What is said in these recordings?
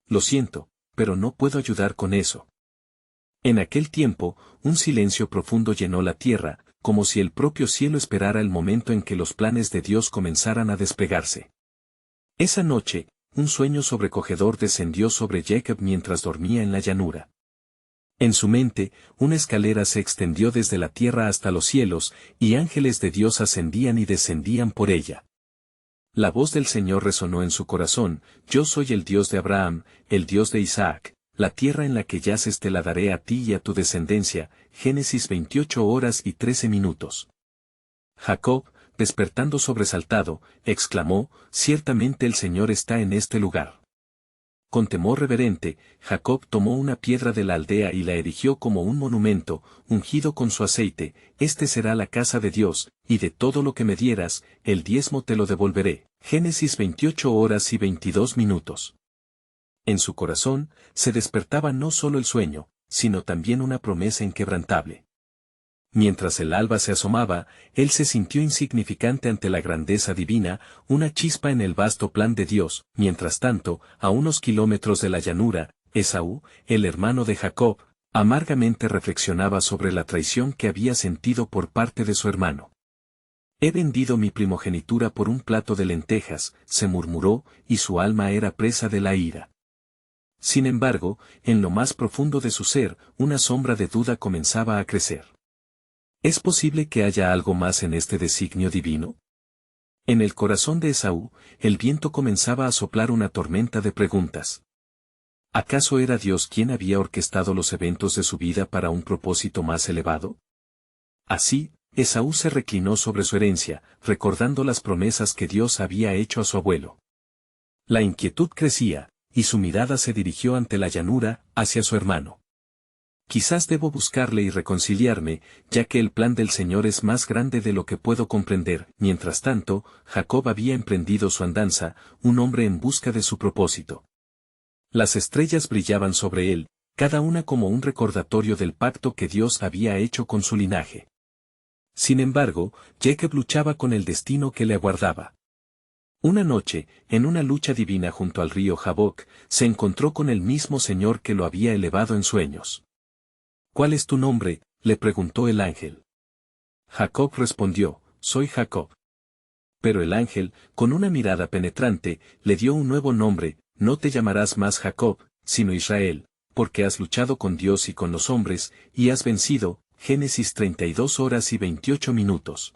lo siento, pero no puedo ayudar con eso. En aquel tiempo, un silencio profundo llenó la tierra, como si el propio cielo esperara el momento en que los planes de Dios comenzaran a desplegarse. Esa noche, un sueño sobrecogedor descendió sobre Jacob mientras dormía en la llanura. En su mente, una escalera se extendió desde la tierra hasta los cielos, y ángeles de Dios ascendían y descendían por ella. La voz del Señor resonó en su corazón: yo soy el Dios de Abraham, el Dios de Isaac, la tierra en la que yaces te la daré a ti y a tu descendencia. Génesis 28:13. Jacob, despertando sobresaltado, exclamó: ciertamente el Señor está en este lugar. Con temor reverente, Jacob tomó una piedra de la aldea y la erigió como un monumento, ungido con su aceite: este será la casa de Dios, y de todo lo que me dieras, el diezmo te lo devolveré. Génesis 28:22. En su corazón, se despertaba no solo el sueño, sino también una promesa inquebrantable. Mientras el alba se asomaba, él se sintió insignificante ante la grandeza divina, una chispa en el vasto plan de Dios. Mientras tanto, a unos kilómetros de la llanura, Esaú, el hermano de Jacob, amargamente reflexionaba sobre la traición que había sentido por parte de su hermano. He vendido mi primogenitura por un plato de lentejas, se murmuró, y su alma era presa de la ira. Sin embargo, en lo más profundo de su ser, una sombra de duda comenzaba a crecer. ¿Es posible que haya algo más en este designio divino? En el corazón de Esaú, el viento comenzaba a soplar una tormenta de preguntas. ¿Acaso era Dios quien había orquestado los eventos de su vida para un propósito más elevado? Así, Esaú se reclinó sobre su herencia, recordando las promesas que Dios había hecho a su abuelo. La inquietud crecía, y su mirada se dirigió ante la llanura, hacia su hermano. Quizás debo buscarle y reconciliarme, ya que el plan del Señor es más grande de lo que puedo comprender. Mientras tanto, Jacob había emprendido su andanza, un hombre en busca de su propósito. Las estrellas brillaban sobre él, cada una como un recordatorio del pacto que Dios había hecho con su linaje. Sin embargo, Jacob luchaba con el destino que le aguardaba. Una noche, en una lucha divina junto al río Jaboc, se encontró con el mismo Señor que lo había elevado en sueños. ¿Cuál es tu nombre?, le preguntó el ángel. Jacob respondió: soy Jacob. Pero el ángel, con una mirada penetrante, le dio un nuevo nombre: no te llamarás más Jacob, sino Israel, porque has luchado con Dios y con los hombres, y has vencido. Génesis 32:28.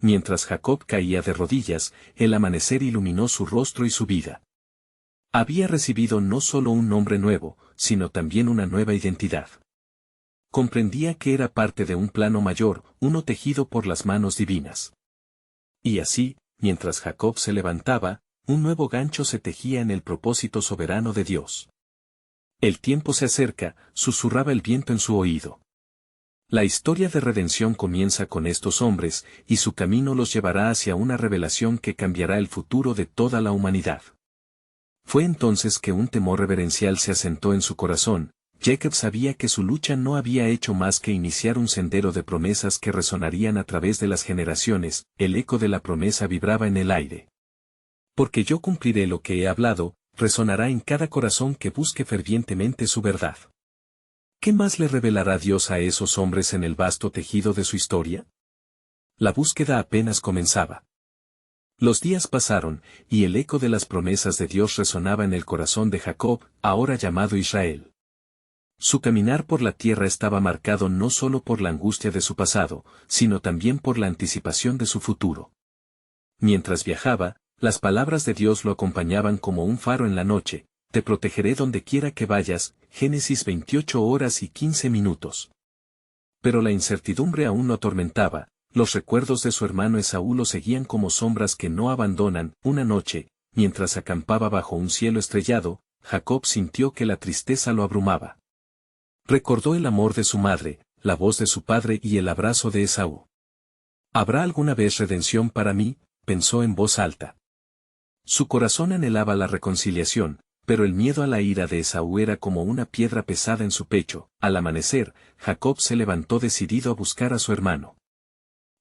Mientras Jacob caía de rodillas, el amanecer iluminó su rostro y su vida. Había recibido no solo un nombre nuevo, sino también una nueva identidad. Comprendía que era parte de un plano mayor, uno tejido por las manos divinas. Y así, mientras Jacob se levantaba, un nuevo gancho se tejía en el propósito soberano de Dios. El tiempo se acerca, susurraba el viento en su oído. La historia de redención comienza con estos hombres, y su camino los llevará hacia una revelación que cambiará el futuro de toda la humanidad. Fue entonces que un temor reverencial se asentó en su corazón. Jacob sabía que su lucha no había hecho más que iniciar un sendero de promesas que resonarían a través de las generaciones. El eco de la promesa vibraba en el aire. Porque yo cumpliré lo que he hablado, resonará en cada corazón que busque fervientemente su verdad. ¿Qué más le revelará Dios a esos hombres en el vasto tejido de su historia? La búsqueda apenas comenzaba. Los días pasaron, y el eco de las promesas de Dios resonaba en el corazón de Jacob, ahora llamado Israel. Su caminar por la tierra estaba marcado no solo por la angustia de su pasado, sino también por la anticipación de su futuro. Mientras viajaba, las palabras de Dios lo acompañaban como un faro en la noche: te protegeré donde quiera que vayas. Génesis 28:15. Pero la incertidumbre aún lo atormentaba, los recuerdos de su hermano Esaú lo seguían como sombras que no abandonan. Una noche, mientras acampaba bajo un cielo estrellado, Jacob sintió que la tristeza lo abrumaba. Recordó el amor de su madre, la voz de su padre y el abrazo de Esaú. ¿Habrá alguna vez redención para mí?, pensó en voz alta. Su corazón anhelaba la reconciliación, pero el miedo a la ira de Esaú era como una piedra pesada en su pecho. Al amanecer, Jacob se levantó decidido a buscar a su hermano.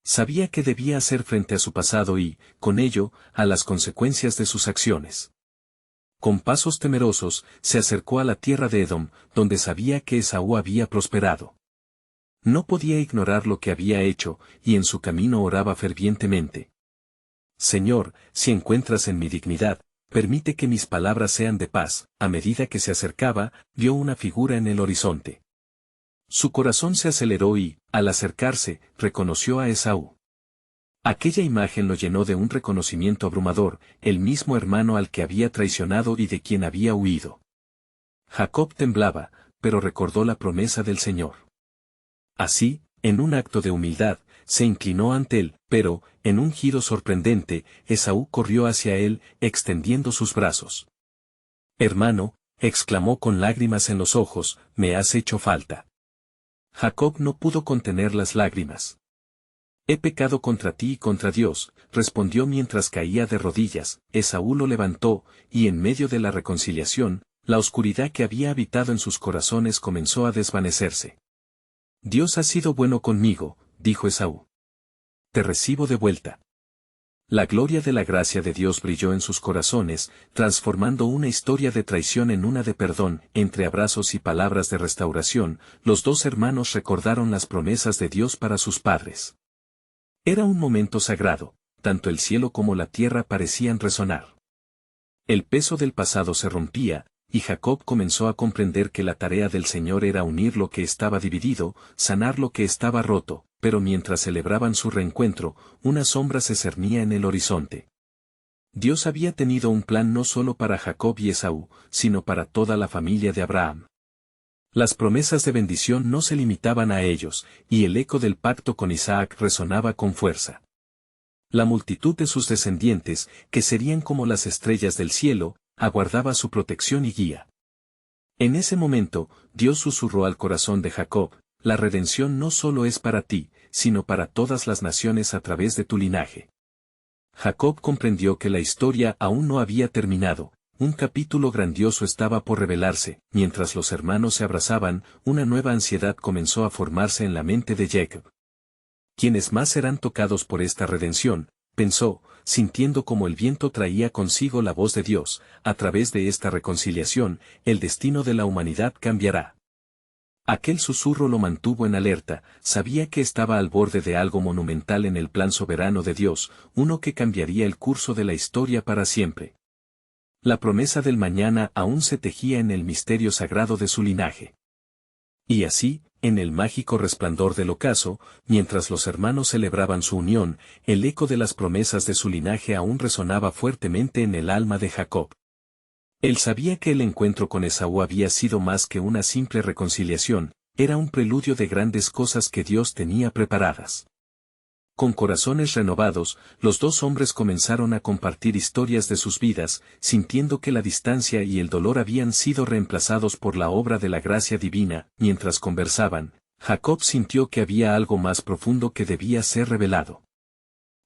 Sabía que debía hacer frente a su pasado y, con ello, a las consecuencias de sus acciones. Con pasos temerosos, se acercó a la tierra de Edom, donde sabía que Esaú había prosperado. No podía ignorar lo que había hecho, y en su camino oraba fervientemente. Señor, si encuentras en mi dignidad, permite que mis palabras sean de paz. A medida que se acercaba, vio una figura en el horizonte. Su corazón se aceleró y, al acercarse, reconoció a Esaú. Aquella imagen lo llenó de un reconocimiento abrumador, el mismo hermano al que había traicionado y de quien había huido. Jacob temblaba, pero recordó la promesa del Señor. Así, en un acto de humildad, se inclinó ante él, pero, en un giro sorprendente, Esaú corrió hacia él, extendiendo sus brazos. «Hermano», exclamó con lágrimas en los ojos, «me has hecho falta». Jacob no pudo contener las lágrimas. «He pecado contra ti y contra Dios», respondió mientras caía de rodillas. Esaú lo levantó, y en medio de la reconciliación, la oscuridad que había habitado en sus corazones comenzó a desvanecerse. «Dios ha sido bueno conmigo», dijo Esaú. «Te recibo de vuelta». La gloria de la gracia de Dios brilló en sus corazones, transformando una historia de traición en una de perdón. Entre abrazos y palabras de restauración, los dos hermanos recordaron las promesas de Dios para sus padres. Era un momento sagrado, tanto el cielo como la tierra parecían resonar. El peso del pasado se rompía, y Jacob comenzó a comprender que la tarea del Señor era unir lo que estaba dividido, sanar lo que estaba roto, pero mientras celebraban su reencuentro, una sombra se cernía en el horizonte. Dios había tenido un plan no solo para Jacob y Esaú, sino para toda la familia de Abraham. Las promesas de bendición no se limitaban a ellos, y el eco del pacto con Isaac resonaba con fuerza. La multitud de sus descendientes, que serían como las estrellas del cielo, aguardaba su protección y guía. En ese momento, Dios susurró al corazón de Jacob: «La redención no solo es para ti, sino para todas las naciones a través de tu linaje». Jacob comprendió que la historia aún no había terminado, un capítulo grandioso estaba por revelarse. Mientras los hermanos se abrazaban, una nueva ansiedad comenzó a formarse en la mente de Jacob. «¿Quiénes más serán tocados por esta redención?», pensó, sintiendo como el viento traía consigo la voz de Dios. «A través de esta reconciliación, el destino de la humanidad cambiará». Aquel susurro lo mantuvo en alerta, sabía que estaba al borde de algo monumental en el plan soberano de Dios, uno que cambiaría el curso de la historia para siempre. La promesa del mañana aún se tejía en el misterio sagrado de su linaje. Y así, en el mágico resplandor del ocaso, mientras los hermanos celebraban su unión, el eco de las promesas de su linaje aún resonaba fuertemente en el alma de Jacob. Él sabía que el encuentro con Esaú había sido más que una simple reconciliación, era un preludio de grandes cosas que Dios tenía preparadas. Con corazones renovados, los dos hombres comenzaron a compartir historias de sus vidas, sintiendo que la distancia y el dolor habían sido reemplazados por la obra de la gracia divina. Mientras conversaban, Jacob sintió que había algo más profundo que debía ser revelado.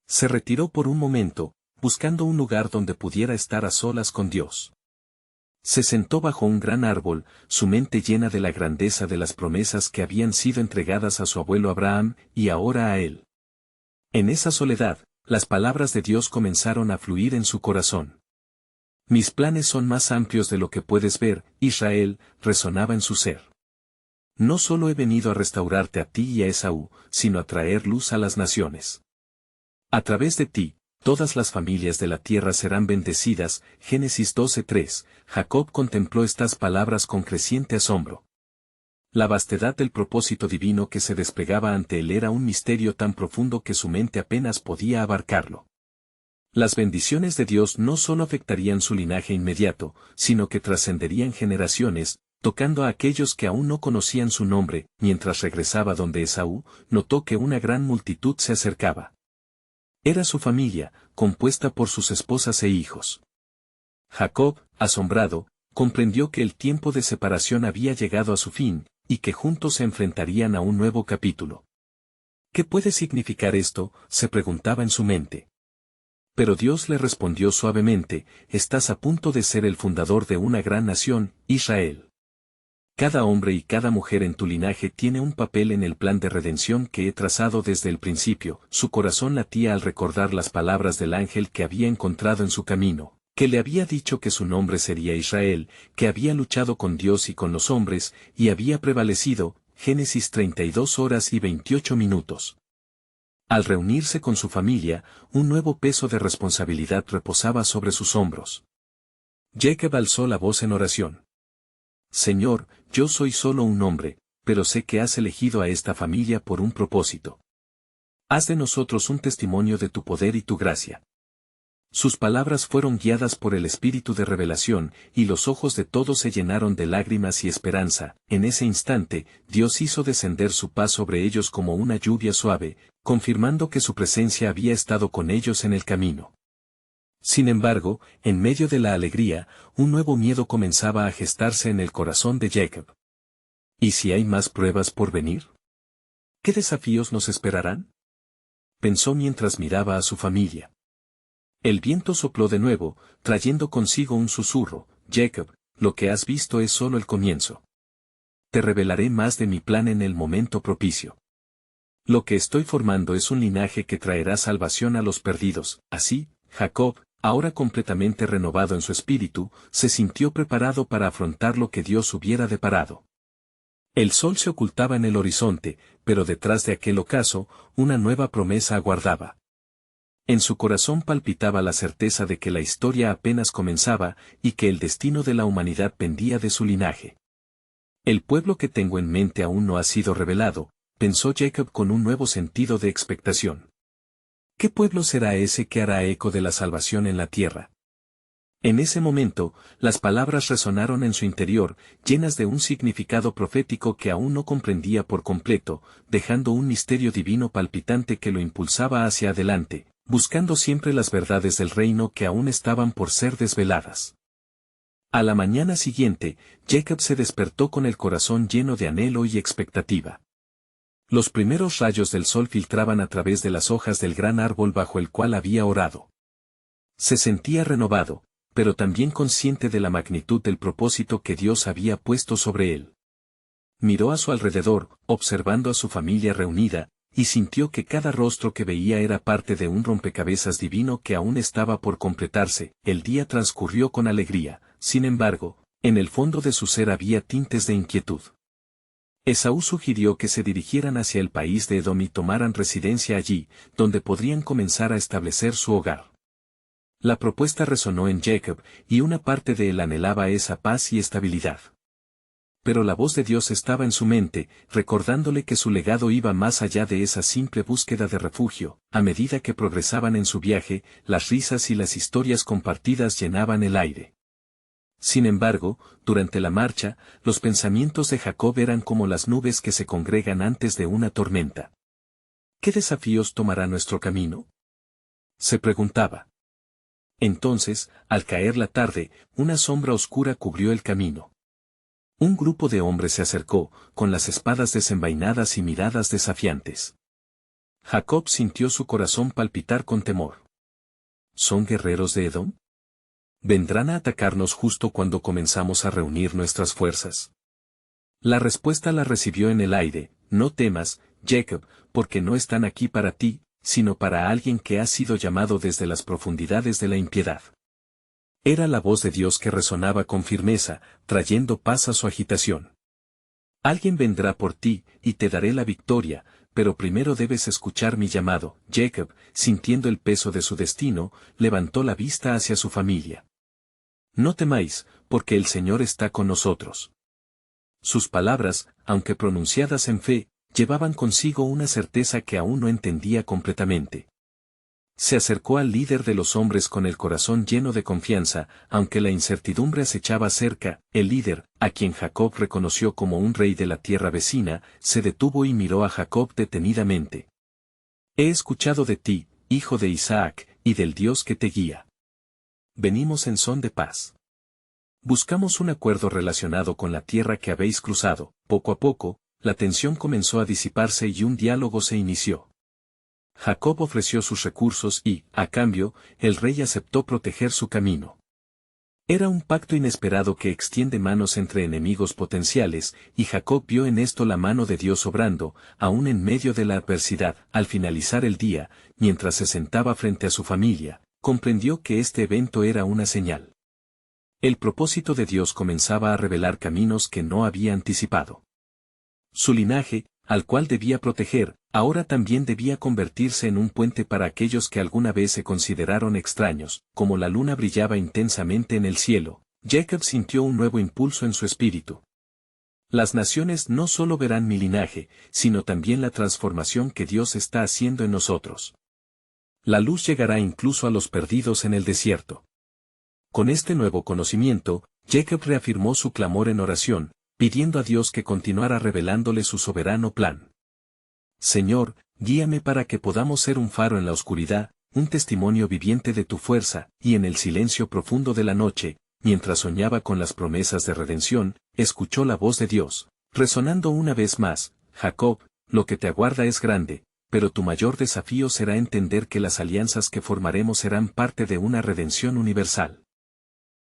Se retiró por un momento, buscando un lugar donde pudiera estar a solas con Dios. Se sentó bajo un gran árbol, su mente llena de la grandeza de las promesas que habían sido entregadas a su abuelo Abraham, y ahora a él. En esa soledad, las palabras de Dios comenzaron a fluir en su corazón. «Mis planes son más amplios de lo que puedes ver, Israel», resonaba en su ser. «No solo he venido a restaurarte a ti y a Esaú, sino a traer luz a las naciones. A través de ti, todas las familias de la tierra serán bendecidas». Génesis 12:3. Jacob contempló estas palabras con creciente asombro. La vastedad del propósito divino que se desplegaba ante él era un misterio tan profundo que su mente apenas podía abarcarlo. Las bendiciones de Dios no solo afectarían su linaje inmediato, sino que trascenderían generaciones, tocando a aquellos que aún no conocían su nombre. Mientras regresaba donde Esaú, notó que una gran multitud se acercaba. Era su familia, compuesta por sus esposas e hijos. Jacob, asombrado, comprendió que el tiempo de separación había llegado a su fin, y que juntos se enfrentarían a un nuevo capítulo. «¿Qué puede significar esto?», se preguntaba en su mente. Pero Dios le respondió suavemente: «Estás a punto de ser el fundador de una gran nación, Israel. Cada hombre y cada mujer en tu linaje tiene un papel en el plan de redención que he trazado desde el principio». Su corazón latía al recordar las palabras del ángel que había encontrado en su camino: que le había dicho que su nombre sería Israel, que había luchado con Dios y con los hombres, y había prevalecido. Génesis 32 horas y 28 minutos. Al reunirse con su familia, un nuevo peso de responsabilidad reposaba sobre sus hombros. Jacob alzó la voz en oración. Señor, yo soy solo un hombre, pero sé que has elegido a esta familia por un propósito. Haz de nosotros un testimonio de tu poder y tu gracia. Sus palabras fueron guiadas por el espíritu de revelación, y los ojos de todos se llenaron de lágrimas y esperanza. En ese instante, Dios hizo descender su paz sobre ellos como una lluvia suave, confirmando que su presencia había estado con ellos en el camino. Sin embargo, en medio de la alegría, un nuevo miedo comenzaba a gestarse en el corazón de Jacob. ¿Y si hay más pruebas por venir? ¿Qué desafíos nos esperarán? Pensó mientras miraba a su familia. El viento sopló de nuevo, trayendo consigo un susurro. Jacob, lo que has visto es solo el comienzo. Te revelaré más de mi plan en el momento propicio. Lo que estoy formando es un linaje que traerá salvación a los perdidos. Así, Jacob, ahora completamente renovado en su espíritu, se sintió preparado para afrontar lo que Dios hubiera deparado. El sol se ocultaba en el horizonte, pero detrás de aquel ocaso, una nueva promesa aguardaba. En su corazón palpitaba la certeza de que la historia apenas comenzaba, y que el destino de la humanidad pendía de su linaje. El pueblo que tengo en mente aún no ha sido revelado, pensó Jacob con un nuevo sentido de expectación. ¿Qué pueblo será ese que hará eco de la salvación en la tierra? En ese momento, las palabras resonaron en su interior, llenas de un significado profético que aún no comprendía por completo, dejando un misterio divino palpitante que lo impulsaba hacia adelante, buscando siempre las verdades del reino que aún estaban por ser desveladas. A la mañana siguiente, Jacob se despertó con el corazón lleno de anhelo y expectativa. Los primeros rayos del sol filtraban a través de las hojas del gran árbol bajo el cual había orado. Se sentía renovado, pero también consciente de la magnitud del propósito que Dios había puesto sobre él. Miró a su alrededor, observando a su familia reunida, y sintió que cada rostro que veía era parte de un rompecabezas divino que aún estaba por completarse. El día transcurrió con alegría, sin embargo, en el fondo de su ser había tintes de inquietud. Esaú sugirió que se dirigieran hacia el país de Edom y tomaran residencia allí, donde podrían comenzar a establecer su hogar. La propuesta resonó en Jacob, y una parte de él anhelaba esa paz y estabilidad. Pero la voz de Dios estaba en su mente, recordándole que su legado iba más allá de esa simple búsqueda de refugio. A medida que progresaban en su viaje, las risas y las historias compartidas llenaban el aire. Sin embargo, durante la marcha, los pensamientos de Jacob eran como las nubes que se congregan antes de una tormenta. ¿Qué desafíos tomará nuestro camino? Se preguntaba. Entonces, al caer la tarde, una sombra oscura cubrió el camino. Un grupo de hombres se acercó, con las espadas desenvainadas y miradas desafiantes. Jacob sintió su corazón palpitar con temor. ¿Son guerreros de Edom? ¿Vendrán a atacarnos justo cuando comenzamos a reunir nuestras fuerzas? La respuesta la recibió en el aire: no temas, Jacob, porque no están aquí para ti, sino para alguien que ha sido llamado desde las profundidades de la impiedad. Era la voz de Dios que resonaba con firmeza, trayendo paz a su agitación. Alguien vendrá por ti, y te daré la victoria, pero primero debes escuchar mi llamado. Jacob, sintiendo el peso de su destino, levantó la vista hacia su familia. No temáis, porque el Señor está con nosotros. Sus palabras, aunque pronunciadas en fe, llevaban consigo una certeza que aún no entendía completamente. Se acercó al líder de los hombres con el corazón lleno de confianza, aunque la incertidumbre acechaba cerca. El líder, a quien Jacob reconoció como un rey de la tierra vecina, se detuvo y miró a Jacob detenidamente. He escuchado de ti, hijo de Isaac, y del Dios que te guía. Venimos en son de paz. Buscamos un acuerdo relacionado con la tierra que habéis cruzado. Poco a poco, la tensión comenzó a disiparse y un diálogo se inició. Jacob ofreció sus recursos y, a cambio, el rey aceptó proteger su camino. Era un pacto inesperado que extiende manos entre enemigos potenciales, y Jacob vio en esto la mano de Dios obrando, aún en medio de la adversidad. Al finalizar el día, mientras se sentaba frente a su familia, comprendió que este evento era una señal. El propósito de Dios comenzaba a revelar caminos que no había anticipado. Su linaje, al cual debía proteger, ahora también debía convertirse en un puente para aquellos que alguna vez se consideraron extraños. Como la luna brillaba intensamente en el cielo, Jacob sintió un nuevo impulso en su espíritu. Las naciones no solo verán mi linaje, sino también la transformación que Dios está haciendo en nosotros. La luz llegará incluso a los perdidos en el desierto. Con este nuevo conocimiento, Jacob reafirmó su clamor en oración, pidiendo a Dios que continuara revelándole su soberano plan. Señor, guíame para que podamos ser un faro en la oscuridad, un testimonio viviente de tu fuerza, y en el silencio profundo de la noche, mientras soñaba con las promesas de redención, escuchó la voz de Dios, resonando una vez más: Jacob, lo que te aguarda es grande, pero tu mayor desafío será entender que las alianzas que formaremos serán parte de una redención universal.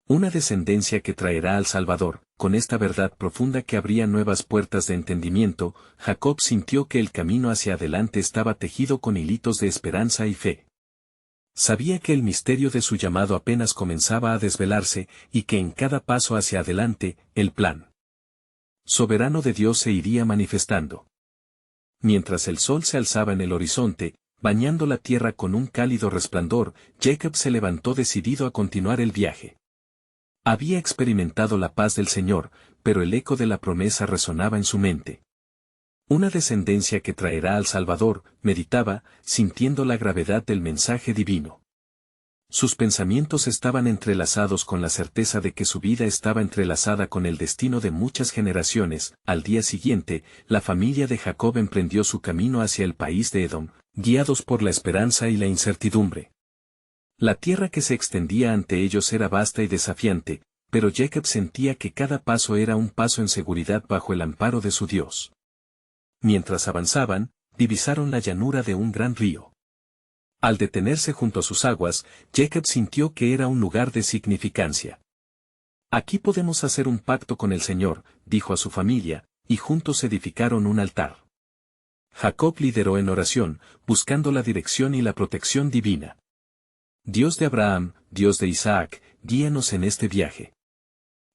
Una descendencia que traerá al Salvador. Con esta verdad profunda que abría nuevas puertas de entendimiento, Jacob sintió que el camino hacia adelante estaba tejido con hilitos de esperanza y fe. Sabía que el misterio de su llamado apenas comenzaba a desvelarse, y que en cada paso hacia adelante, el plan soberano de Dios se iría manifestando. Mientras el sol se alzaba en el horizonte, bañando la tierra con un cálido resplandor, Jacob se levantó decidido a continuar el viaje. Había experimentado la paz del Señor, pero el eco de la promesa resonaba en su mente. Una descendencia que traerá al Salvador, meditaba, sintiendo la gravedad del mensaje divino. Sus pensamientos estaban entrelazados con la certeza de que su vida estaba entrelazada con el destino de muchas generaciones. Al día siguiente, la familia de Jacob emprendió su camino hacia el país de Edom, guiados por la esperanza y la incertidumbre. La tierra que se extendía ante ellos era vasta y desafiante, pero Jacob sentía que cada paso era un paso en seguridad bajo el amparo de su Dios. Mientras avanzaban, divisaron la llanura de un gran río. Al detenerse junto a sus aguas, Jacob sintió que era un lugar de significancia. Aquí podemos hacer un pacto con el Señor, dijo a su familia, y juntos edificaron un altar. Jacob lideró en oración, buscando la dirección y la protección divina. Dios de Abraham, Dios de Isaac, guíanos en este viaje.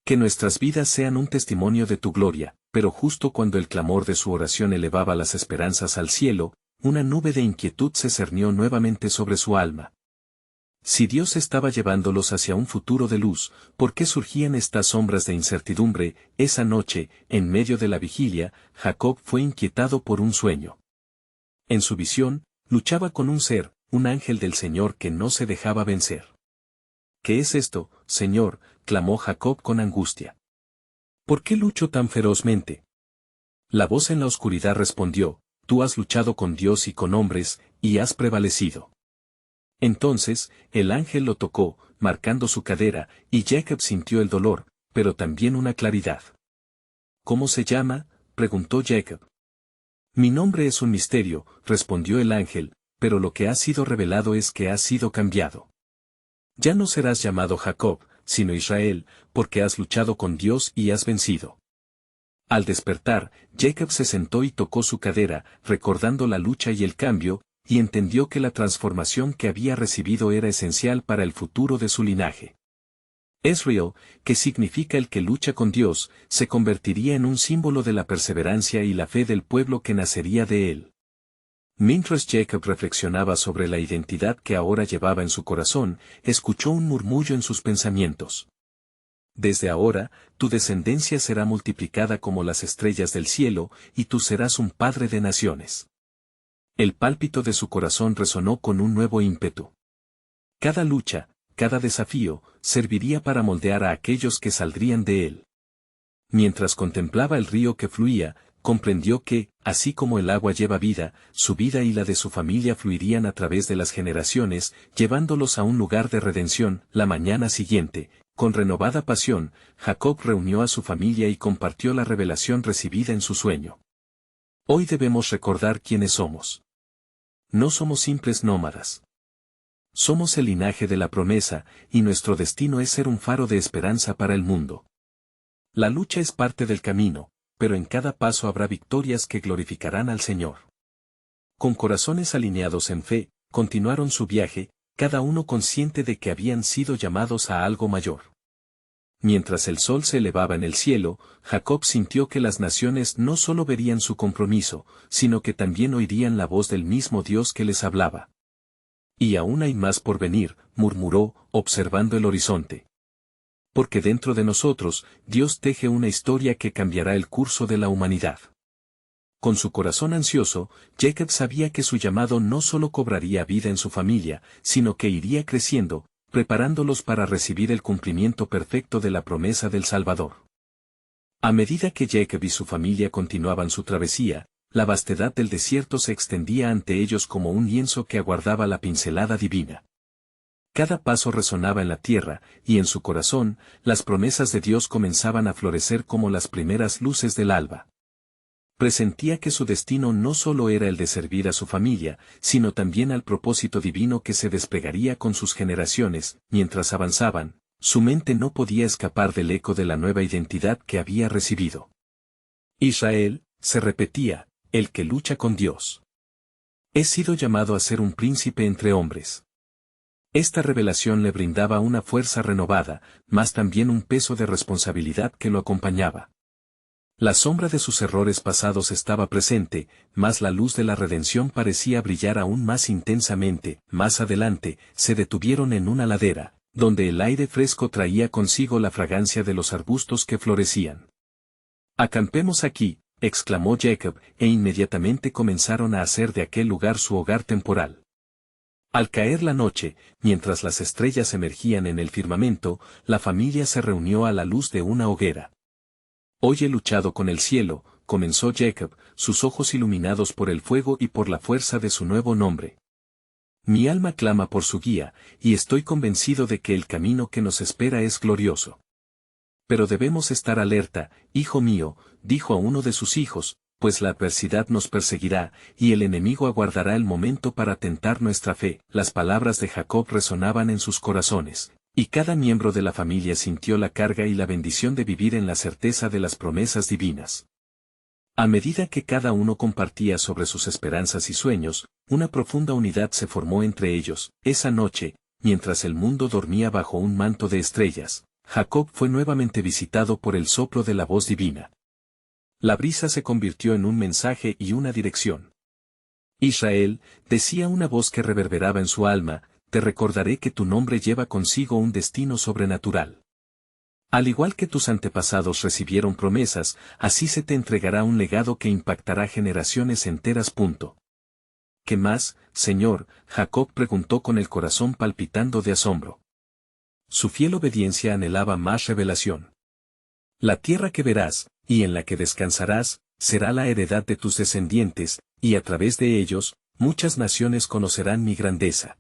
Que nuestras vidas sean un testimonio de tu gloria. Pero justo cuando el clamor de su oración elevaba las esperanzas al cielo, una nube de inquietud se cernió nuevamente sobre su alma. Si Dios estaba llevándolos hacia un futuro de luz, ¿por qué surgían estas sombras de incertidumbre? Esa noche, en medio de la vigilia, Jacob fue inquietado por un sueño. En su visión, luchaba con un ser, un ángel del Señor que no se dejaba vencer. ¿Qué es esto, Señor?, clamó Jacob con angustia. ¿Por qué lucho tan ferozmente? La voz en la oscuridad respondió: tú has luchado con Dios y con hombres, y has prevalecido. Entonces, el ángel lo tocó, marcando su cadera, y Jacob sintió el dolor, pero también una claridad. ¿Cómo se llama?, preguntó Jacob. Mi nombre es un misterio, respondió el ángel, pero lo que ha sido revelado es que has sido cambiado. Ya no serás llamado Jacob, sino Israel, porque has luchado con Dios y has vencido. Al despertar, Jacob se sentó y tocó su cadera, recordando la lucha y el cambio, y entendió que la transformación que había recibido era esencial para el futuro de su linaje. Israel, que significa el que lucha con Dios, se convertiría en un símbolo de la perseverancia y la fe del pueblo que nacería de él. Mientras Jacob reflexionaba sobre la identidad que ahora llevaba en su corazón, escuchó un murmullo en sus pensamientos. Desde ahora, tu descendencia será multiplicada como las estrellas del cielo, y tú serás un padre de naciones. El pálpito de su corazón resonó con un nuevo ímpetu. Cada lucha, cada desafío, serviría para moldear a aquellos que saldrían de él. Mientras contemplaba el río que fluía, comprendió que, así como el agua lleva vida, su vida y la de su familia fluirían a través de las generaciones, llevándolos a un lugar de redención. La mañana siguiente, con renovada pasión, Jacob reunió a su familia y compartió la revelación recibida en su sueño. Hoy debemos recordar quiénes somos. No somos simples nómadas. Somos el linaje de la promesa, y nuestro destino es ser un faro de esperanza para el mundo. La lucha es parte del camino, pero en cada paso habrá victorias que glorificarán al Señor. Con corazones alineados en fe, continuaron su viaje, cada uno consciente de que habían sido llamados a algo mayor. Mientras el sol se elevaba en el cielo, Jacob sintió que las naciones no solo verían su compromiso, sino que también oirían la voz del mismo Dios que les hablaba. Y aún hay más por venir, murmuró, observando el horizonte. Porque dentro de nosotros, Dios teje una historia que cambiará el curso de la humanidad. Con su corazón ansioso, Jacob sabía que su llamado no solo cobraría vida en su familia, sino que iría creciendo, preparándolos para recibir el cumplimiento perfecto de la promesa del Salvador. A medida que Jacob y su familia continuaban su travesía, la vastedad del desierto se extendía ante ellos como un lienzo que aguardaba la pincelada divina. Cada paso resonaba en la tierra, y en su corazón, las promesas de Dios comenzaban a florecer como las primeras luces del alba. Presentía que su destino no solo era el de servir a su familia, sino también al propósito divino que se desplegaría con sus generaciones. Mientras avanzaban, su mente no podía escapar del eco de la nueva identidad que había recibido. Israel, se repetía, el que lucha con Dios. He sido llamado a ser un príncipe entre hombres. Esta revelación le brindaba una fuerza renovada, mas también un peso de responsabilidad que lo acompañaba. La sombra de sus errores pasados estaba presente, mas la luz de la redención parecía brillar aún más intensamente. Más adelante, se detuvieron en una ladera, donde el aire fresco traía consigo la fragancia de los arbustos que florecían. «Acampemos aquí», exclamó Jacob, e inmediatamente comenzaron a hacer de aquel lugar su hogar temporal. Al caer la noche, mientras las estrellas emergían en el firmamento, la familia se reunió a la luz de una hoguera. «Hoy he luchado con el cielo», comenzó Jacob, sus ojos iluminados por el fuego y por la fuerza de su nuevo nombre. «Mi alma clama por su guía, y estoy convencido de que el camino que nos espera es glorioso. Pero debemos estar alerta, hijo mío», dijo a uno de sus hijos, «pues la adversidad nos perseguirá, y el enemigo aguardará el momento para tentar nuestra fe». Las palabras de Jacob resonaban en sus corazones, y cada miembro de la familia sintió la carga y la bendición de vivir en la certeza de las promesas divinas. A medida que cada uno compartía sobre sus esperanzas y sueños, una profunda unidad se formó entre ellos. Esa noche, mientras el mundo dormía bajo un manto de estrellas, Jacob fue nuevamente visitado por el soplo de la voz divina. La brisa se convirtió en un mensaje y una dirección. «Israel», decía una voz que reverberaba en su alma, «te recordaré que tu nombre lleva consigo un destino sobrenatural. Al igual que tus antepasados recibieron promesas, así se te entregará un legado que impactará generaciones enteras. «¿Qué más, Señor?», Jacob preguntó con el corazón palpitando de asombro. Su fiel obediencia anhelaba más revelación. «La tierra que verás, y en la que descansarás, será la heredad de tus descendientes, y a través de ellos, muchas naciones conocerán mi grandeza».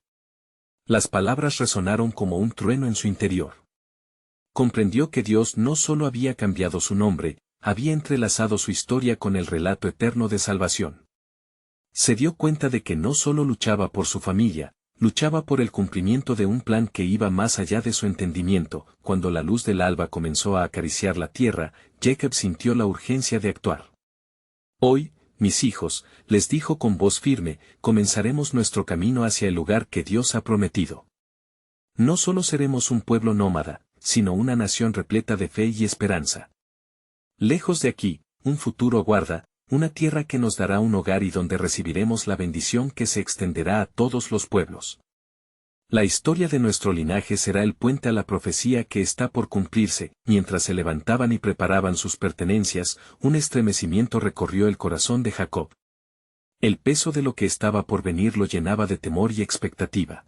Las palabras resonaron como un trueno en su interior. Comprendió que Dios no solo había cambiado su nombre, había entrelazado su historia con el relato eterno de salvación. Se dio cuenta de que no solo luchaba por su familia, luchaba por el cumplimiento de un plan que iba más allá de su entendimiento. Cuando la luz del alba comenzó a acariciar la tierra, Jacob sintió la urgencia de actuar. «Hoy, mis hijos», les dijo con voz firme, «comenzaremos nuestro camino hacia el lugar que Dios ha prometido. No solo seremos un pueblo nómada, sino una nación repleta de fe y esperanza. Lejos de aquí, un futuro aguarda, una tierra que nos dará un hogar y donde recibiremos la bendición que se extenderá a todos los pueblos. La historia de nuestro linaje será el puente a la profecía que está por cumplirse». Mientras se levantaban y preparaban sus pertenencias, un estremecimiento recorrió el corazón de Jacob. El peso de lo que estaba por venir lo llenaba de temor y expectativa.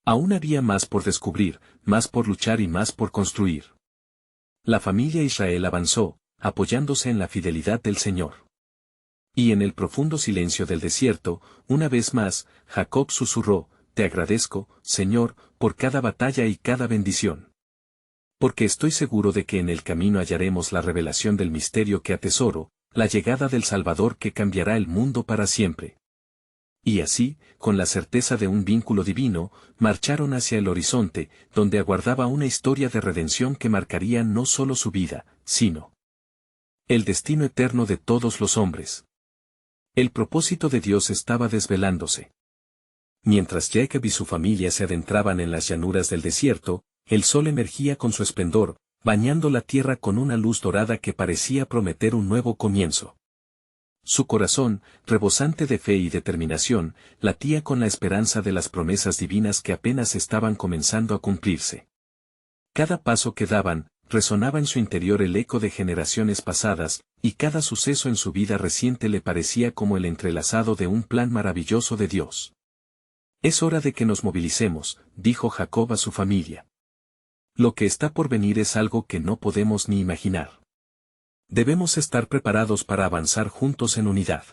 Aún había más por descubrir, más por luchar y más por construir. La familia Israel avanzó, apoyándose en la fidelidad del Señor. Y en el profundo silencio del desierto, una vez más, Jacob susurró: «Te agradezco, Señor, por cada batalla y cada bendición. Porque estoy seguro de que en el camino hallaremos la revelación del misterio que atesoro, la llegada del Salvador que cambiará el mundo para siempre». Y así, con la certeza de un vínculo divino, marcharon hacia el horizonte, donde aguardaba una historia de redención que marcaría no solo su vida, sino el destino eterno de todos los hombres. El propósito de Dios estaba desvelándose. Mientras Jacob y su familia se adentraban en las llanuras del desierto, el sol emergía con su esplendor, bañando la tierra con una luz dorada que parecía prometer un nuevo comienzo. Su corazón, rebosante de fe y determinación, latía con la esperanza de las promesas divinas que apenas estaban comenzando a cumplirse. Cada paso que daban, resonaba en su interior el eco de generaciones pasadas, y cada suceso en su vida reciente le parecía como el entrelazado de un plan maravilloso de Dios. Es hora de que nos movilicemos, dijo Jacob a su familia. Lo que está por venir es algo que no podemos ni imaginar. Debemos estar preparados para avanzar juntos en unidad.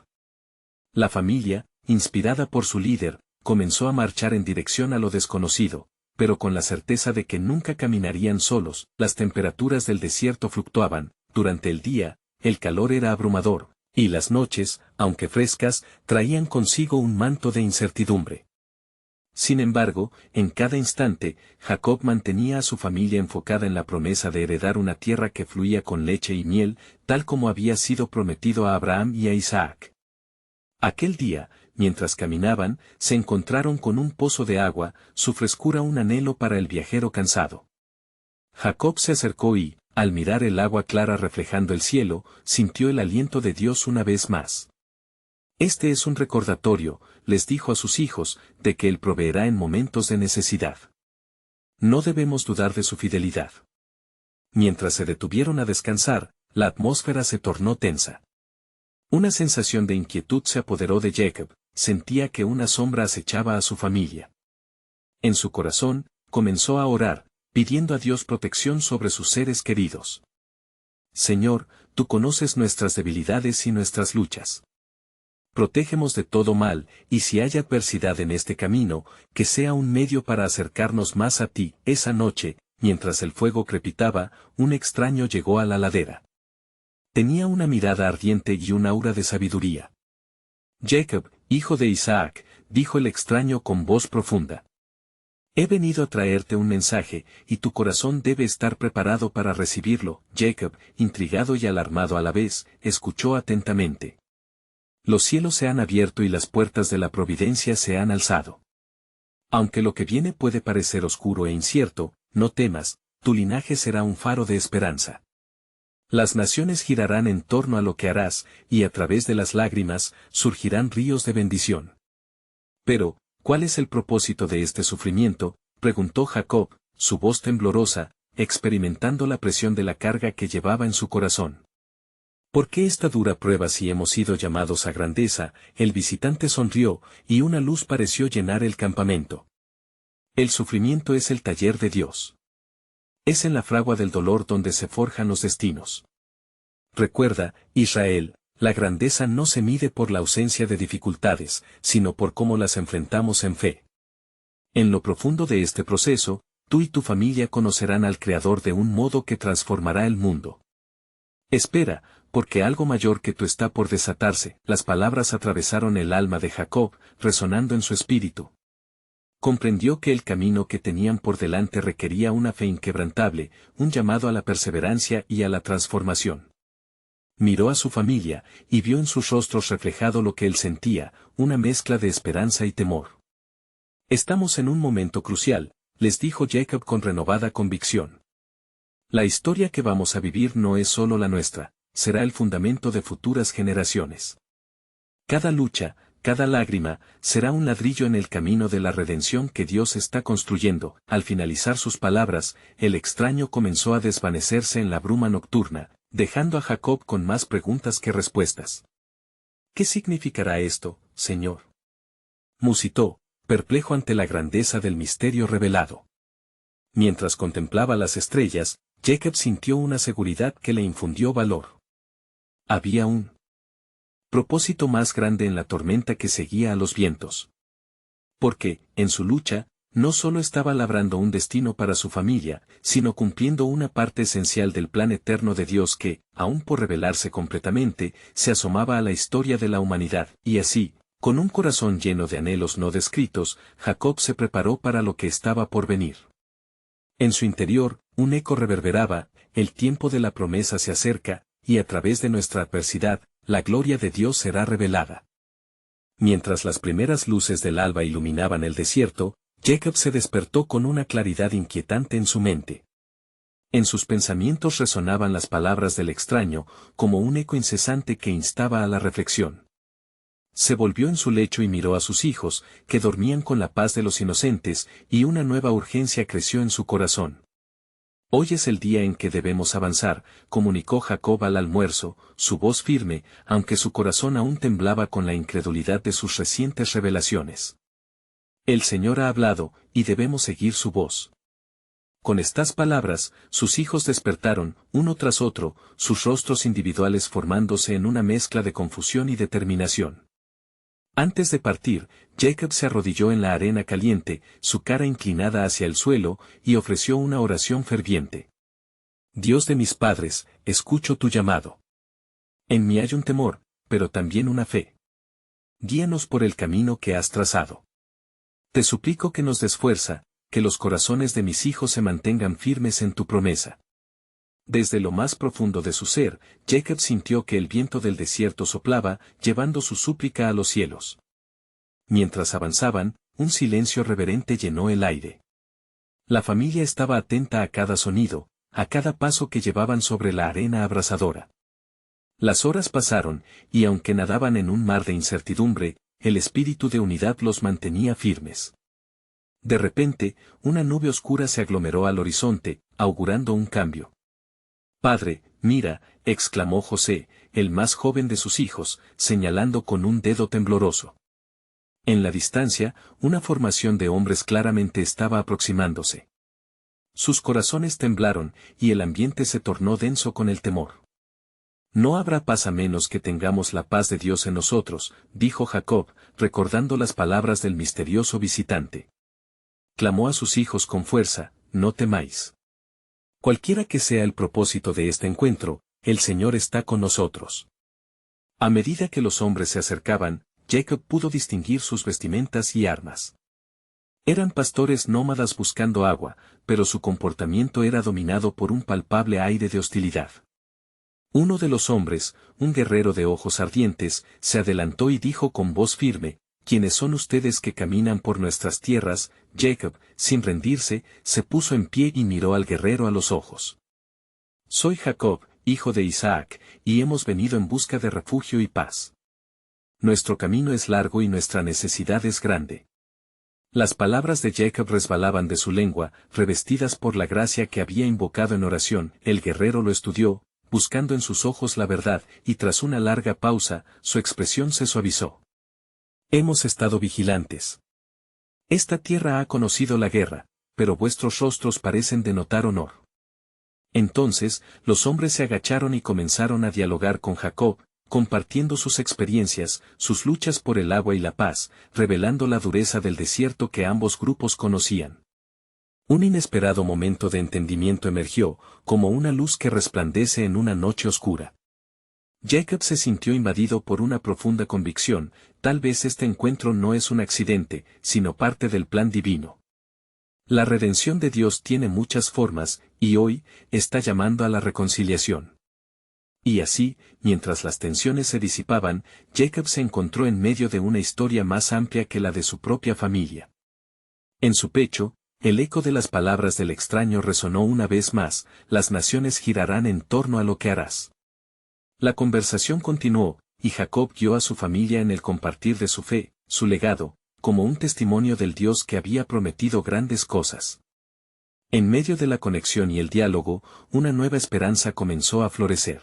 La familia, inspirada por su líder, comenzó a marchar en dirección a lo desconocido, pero con la certeza de que nunca caminarían solos. Las temperaturas del desierto fluctuaban, durante el día, el calor era abrumador, y las noches, aunque frescas, traían consigo un manto de incertidumbre. Sin embargo, en cada instante, Jacob mantenía a su familia enfocada en la promesa de heredar una tierra que fluía con leche y miel, tal como había sido prometido a Abraham y a Isaac. Aquel día, mientras caminaban, se encontraron con un pozo de agua, su frescura un anhelo para el viajero cansado. Jacob se acercó y, al mirar el agua clara reflejando el cielo, sintió el aliento de Dios una vez más. Este es un recordatorio, les dijo a sus hijos, de que Él proveerá en momentos de necesidad. No debemos dudar de su fidelidad. Mientras se detuvieron a descansar, la atmósfera se tornó tensa. Una sensación de inquietud se apoderó de Jacob, sentía que una sombra acechaba a su familia. En su corazón, comenzó a orar, pidiendo a Dios protección sobre sus seres queridos. Señor, tú conoces nuestras debilidades y nuestras luchas. Protégenos de todo mal, y si hay adversidad en este camino, que sea un medio para acercarnos más a ti. Esa noche, mientras el fuego crepitaba, un extraño llegó a la ladera. Tenía una mirada ardiente y un aura de sabiduría. Jacob, hijo de Isaac, dijo el extraño con voz profunda. He venido a traerte un mensaje, y tu corazón debe estar preparado para recibirlo. Jacob, intrigado y alarmado a la vez, escuchó atentamente. Los cielos se han abierto y las puertas de la providencia se han alzado. Aunque lo que viene puede parecer oscuro e incierto, no temas, tu linaje será un faro de esperanza. Las naciones girarán en torno a lo que harás, y a través de las lágrimas, surgirán ríos de bendición. Pero, ¿cuál es el propósito de este sufrimiento?, preguntó Jacob, su voz temblorosa, experimentando la presión de la carga que llevaba en su corazón. ¿Por qué esta dura prueba si hemos sido llamados a grandeza? El visitante sonrió, y una luz pareció llenar el campamento. El sufrimiento es el taller de Dios. Es en la fragua del dolor donde se forjan los destinos. Recuerda, Israel, la grandeza no se mide por la ausencia de dificultades, sino por cómo las enfrentamos en fe. En lo profundo de este proceso, tú y tu familia conocerán al Creador de un modo que transformará el mundo. Espera, porque algo mayor que tú está por desatarse. Las palabras atravesaron el alma de Jacob, resonando en su espíritu. Comprendió que el camino que tenían por delante requería una fe inquebrantable, un llamado a la perseverancia y a la transformación. Miró a su familia, y vio en sus rostros reflejado lo que él sentía, una mezcla de esperanza y temor. Estamos en un momento crucial, les dijo Jacob con renovada convicción. La historia que vamos a vivir no es solo la nuestra, será el fundamento de futuras generaciones. Cada lucha, cada lágrima, será un ladrillo en el camino de la redención que Dios está construyendo. Al finalizar sus palabras, el extraño comenzó a desvanecerse en la bruma nocturna, dejando a Jacob con más preguntas que respuestas. ¿Qué significará esto, Señor?, musitó, perplejo ante la grandeza del misterio revelado. Mientras contemplaba las estrellas, Jacob sintió una seguridad que le infundió valor. Había un propósito más grande en la tormenta que seguía a los vientos. Porque, en su lucha, no solo estaba labrando un destino para su familia, sino cumpliendo una parte esencial del plan eterno de Dios que, aún por revelarse completamente, se asomaba a la historia de la humanidad. Y así, con un corazón lleno de anhelos no descritos, Jacob se preparó para lo que estaba por venir. En su interior, un eco reverberaba, el tiempo de la promesa se acerca, y a través de nuestra adversidad, la gloria de Dios será revelada. Mientras las primeras luces del alba iluminaban el desierto, Jacob se despertó con una claridad inquietante en su mente. En sus pensamientos resonaban las palabras del extraño, como un eco incesante que instaba a la reflexión. Se volvió en su lecho y miró a sus hijos, que dormían con la paz de los inocentes, y una nueva urgencia creció en su corazón. Hoy es el día en que debemos avanzar, comunicó Jacob al almuerzo, su voz firme, aunque su corazón aún temblaba con la incredulidad de sus recientes revelaciones. El Señor ha hablado, y debemos seguir su voz. Con estas palabras, sus hijos despertaron, uno tras otro, sus rostros individuales formándose en una mezcla de confusión y determinación. Antes de partir, Jacob se arrodilló en la arena caliente, su cara inclinada hacia el suelo, y ofreció una oración ferviente. Dios de mis padres, escucho tu llamado. En mí hay un temor, pero también una fe. Guíanos por el camino que has trazado. Te suplico que nos des fuerza, que los corazones de mis hijos se mantengan firmes en tu promesa. Desde lo más profundo de su ser, Jacob sintió que el viento del desierto soplaba, llevando su súplica a los cielos. Mientras avanzaban, un silencio reverente llenó el aire. La familia estaba atenta a cada sonido, a cada paso que llevaban sobre la arena abrasadora. Las horas pasaron, y aunque nadaban en un mar de incertidumbre, el espíritu de unidad los mantenía firmes. De repente, una nube oscura se aglomeró al horizonte, augurando un cambio. Padre, mira, exclamó José, el más joven de sus hijos, señalando con un dedo tembloroso. En la distancia, una formación de hombres claramente estaba aproximándose. Sus corazones temblaron, y el ambiente se tornó denso con el temor. No habrá paz a menos que tengamos la paz de Dios en nosotros, dijo Jacob, recordando las palabras del misterioso visitante. Clamó a sus hijos con fuerza, no temáis. Cualquiera que sea el propósito de este encuentro, el Señor está con nosotros. A medida que los hombres se acercaban, Jacob pudo distinguir sus vestimentas y armas. Eran pastores nómadas buscando agua, pero su comportamiento era dominado por un palpable aire de hostilidad. Uno de los hombres, un guerrero de ojos ardientes, se adelantó y dijo con voz firme, ¿quiénes son ustedes que caminan por nuestras tierras? Jacob, sin rendirse, se puso en pie y miró al guerrero a los ojos. Soy Jacob, hijo de Isaac, y hemos venido en busca de refugio y paz. Nuestro camino es largo y nuestra necesidad es grande. Las palabras de Jacob resbalaban de su lengua, revestidas por la gracia que había invocado en oración. El guerrero lo estudió, buscando en sus ojos la verdad, y tras una larga pausa, su expresión se suavizó. Hemos estado vigilantes. Esta tierra ha conocido la guerra, pero vuestros rostros parecen denotar honor. Entonces, los hombres se agacharon y comenzaron a dialogar con Jacob, compartiendo sus experiencias, sus luchas por el agua y la paz, revelando la dureza del desierto que ambos grupos conocían. Un inesperado momento de entendimiento emergió, como una luz que resplandece en una noche oscura. Jacob se sintió invadido por una profunda convicción, tal vez este encuentro no es un accidente, sino parte del plan divino. La redención de Dios tiene muchas formas, y hoy, está llamando a la reconciliación. Y así, mientras las tensiones se disipaban, Jacob se encontró en medio de una historia más amplia que la de su propia familia. En su pecho, el eco de las palabras del extraño resonó una vez más, las naciones girarán en torno a lo que harás. La conversación continuó, y Jacob guió a su familia en el compartir de su fe, su legado, como un testimonio del Dios que había prometido grandes cosas. En medio de la conexión y el diálogo, una nueva esperanza comenzó a florecer.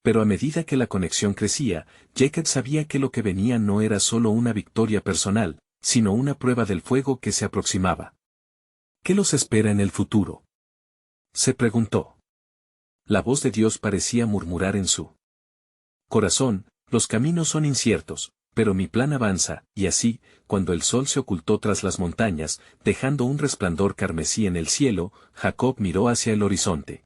Pero a medida que la conexión crecía, Jacob sabía que lo que venía no era solo una victoria personal, sino una prueba del fuego que se aproximaba. ¿Qué los espera en el futuro?, se preguntó. La voz de Dios parecía murmurar en su corazón, los caminos son inciertos, pero mi plan avanza, y así, cuando el sol se ocultó tras las montañas, dejando un resplandor carmesí en el cielo, Jacob miró hacia el horizonte.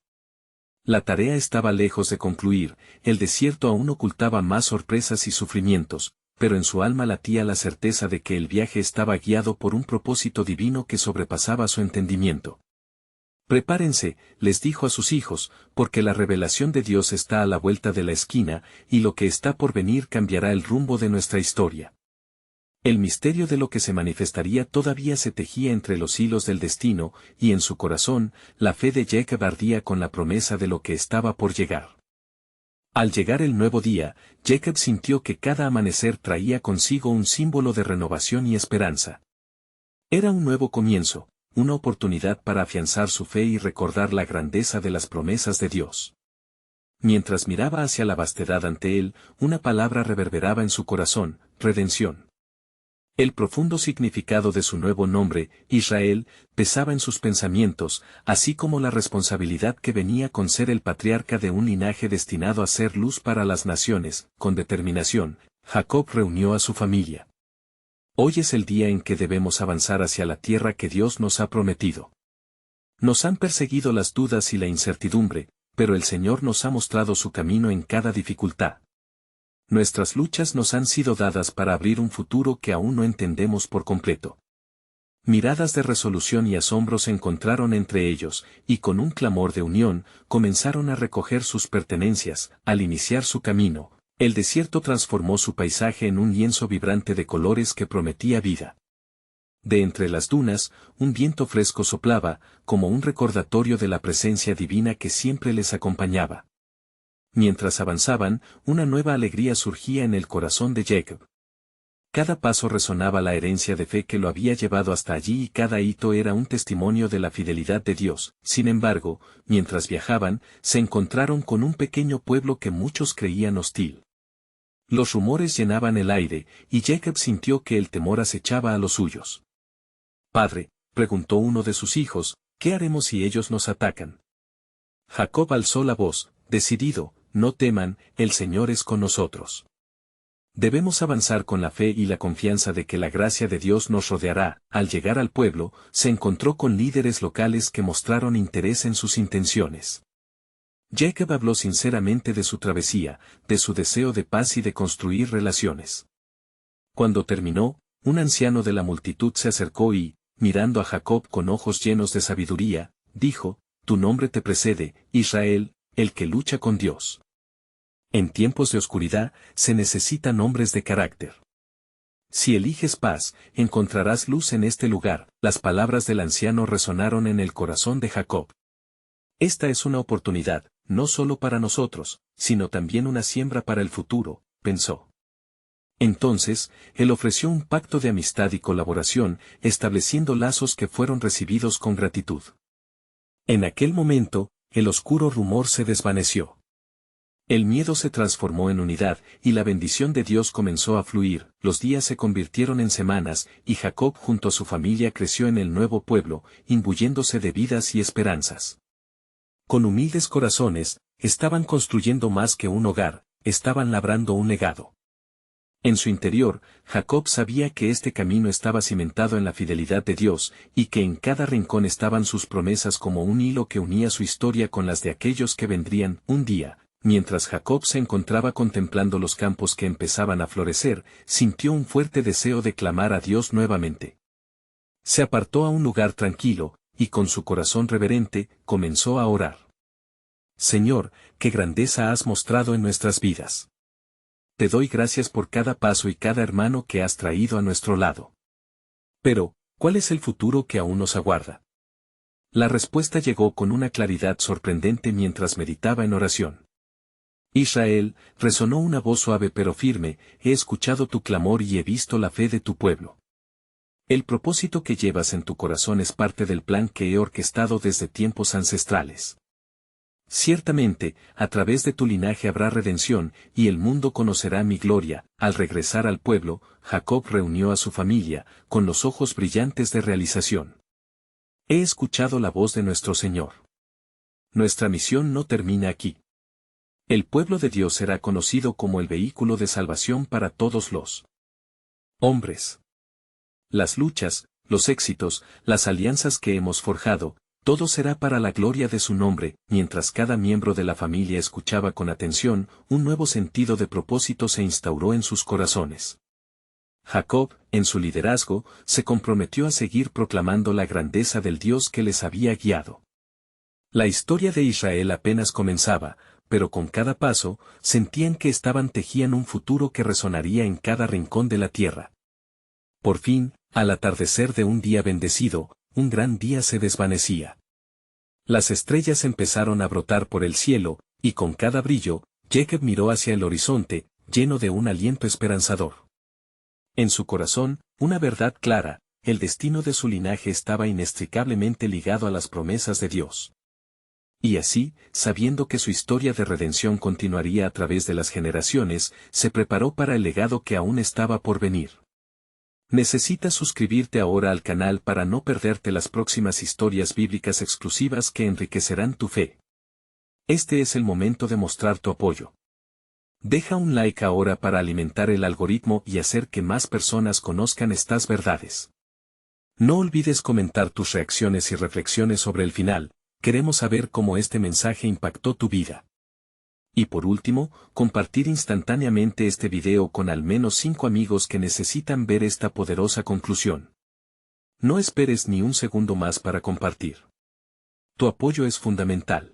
La tarea estaba lejos de concluir, el desierto aún ocultaba más sorpresas y sufrimientos, pero en su alma latía la certeza de que el viaje estaba guiado por un propósito divino que sobrepasaba su entendimiento. Prepárense, les dijo a sus hijos, porque la revelación de Dios está a la vuelta de la esquina, y lo que está por venir cambiará el rumbo de nuestra historia. El misterio de lo que se manifestaría todavía se tejía entre los hilos del destino, y en su corazón, la fe de Jacob ardía con la promesa de lo que estaba por llegar. Al llegar el nuevo día, Jacob sintió que cada amanecer traía consigo un símbolo de renovación y esperanza. Era un nuevo comienzo, una oportunidad para afianzar su fe y recordar la grandeza de las promesas de Dios. Mientras miraba hacia la vastedad ante él, una palabra reverberaba en su corazón: redención. El profundo significado de su nuevo nombre, Israel, pesaba en sus pensamientos, así como la responsabilidad que venía con ser el patriarca de un linaje destinado a ser luz para las naciones. Con determinación, Jacob reunió a su familia. Hoy es el día en que debemos avanzar hacia la tierra que Dios nos ha prometido. Nos han perseguido las dudas y la incertidumbre, pero el Señor nos ha mostrado su camino en cada dificultad. Nuestras luchas nos han sido dadas para abrir un futuro que aún no entendemos por completo. Miradas de resolución y asombro se encontraron entre ellos, y con un clamor de unión, comenzaron a recoger sus pertenencias. Al iniciar su camino, el desierto transformó su paisaje en un lienzo vibrante de colores que prometía vida. De entre las dunas, un viento fresco soplaba, como un recordatorio de la presencia divina que siempre les acompañaba. Mientras avanzaban, una nueva alegría surgía en el corazón de Jacob. Cada paso resonaba la herencia de fe que lo había llevado hasta allí y cada hito era un testimonio de la fidelidad de Dios. Sin embargo, mientras viajaban, se encontraron con un pequeño pueblo que muchos creían hostil. Los rumores llenaban el aire, y Jacob sintió que el temor acechaba a los suyos. «Padre», preguntó uno de sus hijos, «¿qué haremos si ellos nos atacan?» Jacob alzó la voz, decidido: «No teman, el Señor es con nosotros». Debemos avanzar con la fe y la confianza de que la gracia de Dios nos rodeará. Al llegar al pueblo, se encontró con líderes locales que mostraron interés en sus intenciones. Jacob habló sinceramente de su travesía, de su deseo de paz y de construir relaciones. Cuando terminó, un anciano de la multitud se acercó y, mirando a Jacob con ojos llenos de sabiduría, dijo: «Tu nombre te precede, Israel, el que lucha con Dios». En tiempos de oscuridad, se necesitan hombres de carácter. Si eliges paz, encontrarás luz en este lugar. Las palabras del anciano resonaron en el corazón de Jacob. Esta es una oportunidad, no solo para nosotros, sino también una siembra para el futuro, pensó. Entonces, él ofreció un pacto de amistad y colaboración, estableciendo lazos que fueron recibidos con gratitud. En aquel momento, el oscuro rumor se desvaneció. El miedo se transformó en unidad, y la bendición de Dios comenzó a fluir. Los días se convirtieron en semanas, y Jacob junto a su familia creció en el nuevo pueblo, imbuyéndose de vidas y esperanzas. Con humildes corazones, estaban construyendo más que un hogar, estaban labrando un legado. En su interior, Jacob sabía que este camino estaba cimentado en la fidelidad de Dios, y que en cada rincón estaban sus promesas como un hilo que unía su historia con las de aquellos que vendrían. Un día, mientras Jacob se encontraba contemplando los campos que empezaban a florecer, sintió un fuerte deseo de clamar a Dios nuevamente. Se apartó a un lugar tranquilo, y con su corazón reverente, comenzó a orar. «Señor, qué grandeza has mostrado en nuestras vidas. Te doy gracias por cada paso y cada hermano que has traído a nuestro lado. Pero, ¿cuál es el futuro que aún nos aguarda?» La respuesta llegó con una claridad sorprendente mientras meditaba en oración. «Israel», resonó una voz suave pero firme, «he escuchado tu clamor y he visto la fe de tu pueblo. El propósito que llevas en tu corazón es parte del plan que he orquestado desde tiempos ancestrales. Ciertamente, a través de tu linaje habrá redención, y el mundo conocerá mi gloria». Al regresar al pueblo, Jacob reunió a su familia, con los ojos brillantes de realización. «He escuchado la voz de nuestro Señor. Nuestra misión no termina aquí. El pueblo de Dios será conocido como el vehículo de salvación para todos los hombres. Las luchas, los éxitos, las alianzas que hemos forjado, todo será para la gloria de su nombre». Mientras cada miembro de la familia escuchaba con atención, un nuevo sentido de propósito se instauró en sus corazones. Jacob, en su liderazgo, se comprometió a seguir proclamando la grandeza del Dios que les había guiado. La historia de Israel apenas comenzaba, pero con cada paso, sentían que tejían un futuro que resonaría en cada rincón de la tierra. Por fin, al atardecer de un día bendecido, un gran día se desvanecía. Las estrellas empezaron a brotar por el cielo, y con cada brillo, Jacob miró hacia el horizonte, lleno de un aliento esperanzador. En su corazón, una verdad clara: el destino de su linaje estaba inextricablemente ligado a las promesas de Dios. Y así, sabiendo que su historia de redención continuaría a través de las generaciones, se preparó para el legado que aún estaba por venir. Necesitas suscribirte ahora al canal para no perderte las próximas historias bíblicas exclusivas que enriquecerán tu fe. Este es el momento de mostrar tu apoyo. Deja un like ahora para alimentar el algoritmo y hacer que más personas conozcan estas verdades. No olvides comentar tus reacciones y reflexiones sobre el final. Queremos saber cómo este mensaje impactó tu vida. Y por último, compartir instantáneamente este video con al menos 5 amigos que necesitan ver esta poderosa conclusión. No esperes ni un segundo más para compartir. Tu apoyo es fundamental.